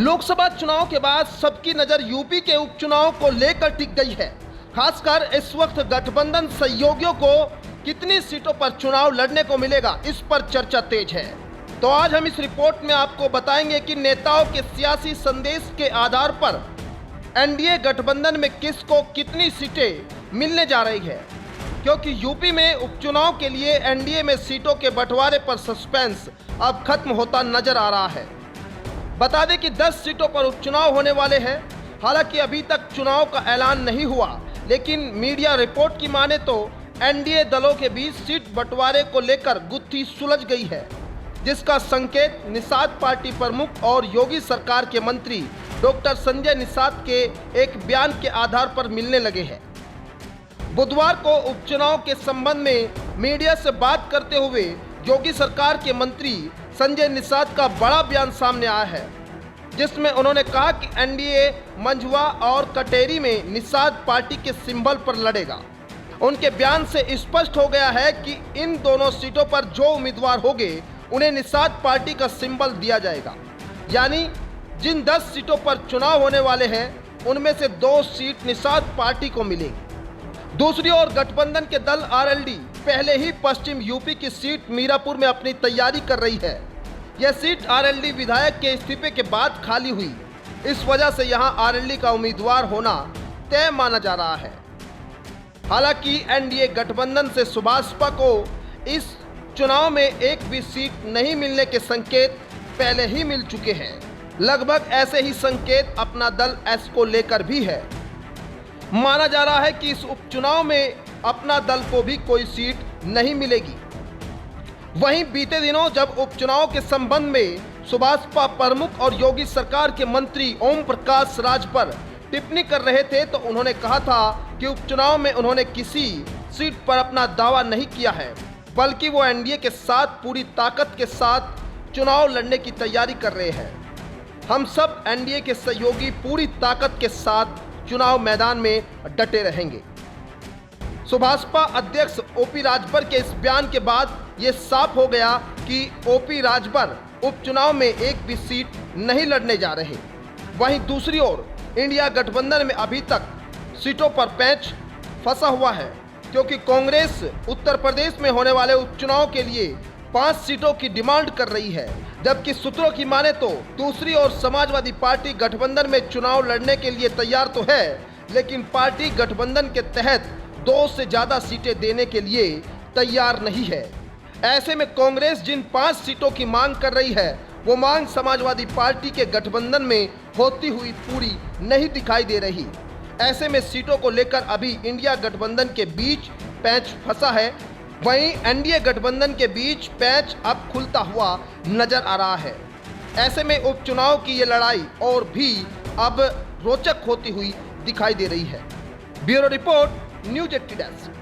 लोकसभा चुनाव के बाद सबकी नजर यूपी के उपचुनाव को लेकर टिक गई है। खासकर इस वक्त गठबंधन सहयोगियों को कितनी सीटों पर चुनाव लड़ने को मिलेगा, इस पर चर्चा तेज है। तो आज हम इस रिपोर्ट में आपको बताएंगे कि नेताओं के सियासी संदेश के आधार पर एनडीए गठबंधन में किसको कितनी सीटें मिलने जा रही है, क्योंकि यूपी में उपचुनाव के लिए एनडीए में सीटों के बंटवारे पर सस्पेंस अब खत्म होता नजर आ रहा है। बता दें कि 10 सीटों पर उपचुनाव होने वाले हैं। हालांकि अभी तक चुनाव का ऐलान नहीं हुआ, लेकिन मीडिया रिपोर्ट की माने तो एनडीए दलों के बीच सीट बंटवारे को लेकर गुत्थी सुलझ गई है, जिसका संकेत निषाद पार्टी प्रमुख और योगी सरकार के मंत्री डॉक्टर संजय निषाद के एक बयान के आधार पर मिलने लगे हैं। बुधवार को उपचुनाव के संबंध में मीडिया से बात करते हुए योगी सरकार के मंत्री संजय निषाद का बड़ा बयान सामने आया है, जिसमें उन्होंने कहा कि एनडीए मंझवा और कटेरी में निषाद पार्टी के सिंबल पर लड़ेगा। उनके बयान से स्पष्ट हो गया है कि इन दोनों सीटों पर जो उम्मीदवार होंगे उन्हें निषाद पार्टी का सिंबल दिया जाएगा। यानी जिन 10 सीटों पर चुनाव होने वाले हैं उनमें से 2 सीट निषाद पार्टी को मिलेगी। दूसरी ओर गठबंधन के दल आरएलडी पहले ही पश्चिम यूपी की सीट मीरापुर में अपनी तैयारी कर रही है। यह सीट आरएलडी विधायक के इस्तीफे के बाद खाली हुई, इस वजह से यहां आरएलडी का उम्मीदवार होना तय माना जा रहा है। हालांकि एनडीए गठबंधन से सुभाषपा को इस चुनाव में एक भी सीट नहीं मिलने के संकेत पहले ही मिल चुके हैं। लगभग ऐसे ही संकेत अपना दल एस को लेकर भी है। माना जा रहा है कि इस उपचुनाव में अपना दल को भी कोई सीट नहीं मिलेगी। वहीं बीते दिनों जब उपचुनाव के संबंध में सुभाषपा प्रमुख और योगी सरकार के मंत्री ओम प्रकाश राज पर टिप्पणी कर रहे थे, तो उन्होंने कहा था कि उपचुनाव में उन्होंने किसी सीट पर अपना दावा नहीं किया है, बल्कि वो एनडीए के साथ पूरी ताकत के साथ चुनाव लड़ने की तैयारी कर रहे हैं। हम सब एनडीए के सहयोगी पूरी ताकत के साथ चुनाव मैदान में डटे रहेंगे। सुभाषपा अध्यक्ष ओपी राजभर के इस बयान के बाद ये साफ हो गया कि ओपी राजभर उपचुनाव में एक भी सीट नहीं लड़ने जा रहे। वहीं दूसरी ओर इंडिया गठबंधन में अभी तक सीटों पर पैंच फंसा हुआ है, क्योंकि कांग्रेस उत्तर प्रदेश में होने वाले उपचुनाव के लिए 5 सीटों की डिमांड कर रही है, जबकि सूत्रों की माने तो दूसरी ओर समाजवादी पार्टी गठबंधन में चुनाव लड़ने के लिए तैयार तो है, लेकिन पार्टी गठबंधन के तहत 2 से ज़्यादा सीटें देने के लिए तैयार नहीं है। ऐसे में कांग्रेस जिन 5 सीटों की मांग कर रही है, वो मांग समाजवादी पार्टी के गठबंधन में होती हुई पूरी नहीं दिखाई दे रही। ऐसे में सीटों को लेकर अभी इंडिया गठबंधन के बीच पैंच फंसा है। वहीं एनडीए गठबंधन के बीच पैंच अब खुलता हुआ नजर आ रहा है। ऐसे में उपचुनाव की ये लड़ाई और भी अब रोचक होती हुई दिखाई दे रही है। Bureau report, news 80 desk.